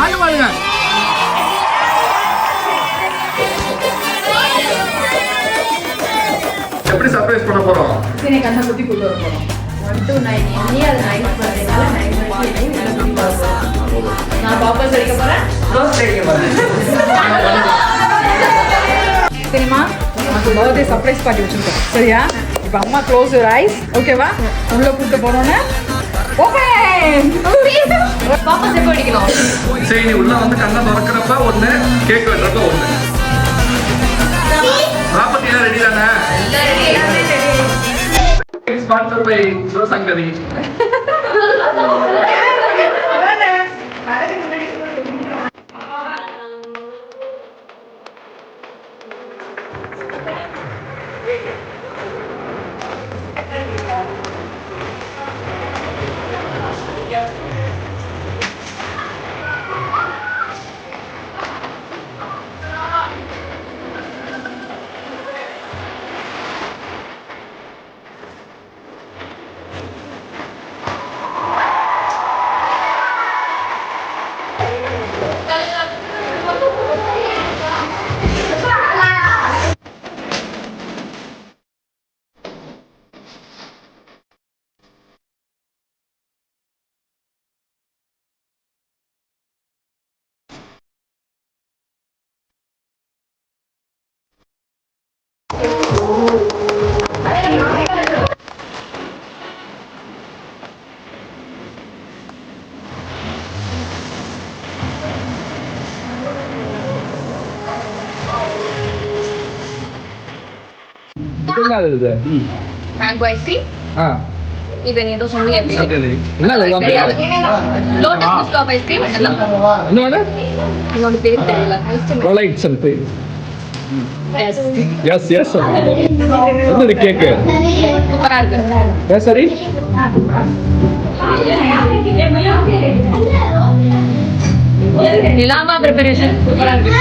பாட்டு பாடுங்க. எப்படி சர்ப்ரைஸ் பண்ண போறோம்? சரி கண்ணை குத்தி கூட்டு வர போறோம். 1 to 9 நீ அது 9 பண்றீங்கனால 9 நான் பாப்பா அடிக்க போறேன். ரோஸ் அடிக்க போறேன். சரிமா நமக்கு பர்த்டே சர்ப்ரைஸ் பார்ட்டி வச்சிருக்கோம். சரியா? இப்போ அம்மா க்ளோஸ் யுவர் ஐஸ். ஓகேவா? உள்ள கூட்டு போறோம்னா ஓபன். பாப்பா செப் அடிக்கணும். சரி நீ உள்ள வந்து கண்ணை திறக்கறப்ப ஒண்ணு, கேக் வெட்டறப்ப ஒண்ணு. ராபதி ரெடி தானே? Sponsored by Sangari. Mango ice cream. இது நீ ஏதோ சொன்னீங்க. லோட்டஸ் ஸ்டாப் ஐஸ் கிரீம் எல்லாம். இன்னொரு பேர் தெரியல. Rolex and thing. Yes. Yes. என்ன கேக்? சூப்பரா இருக்கு. Yes, sorry. நிலாமா preparation சூப்பரா இருக்கு.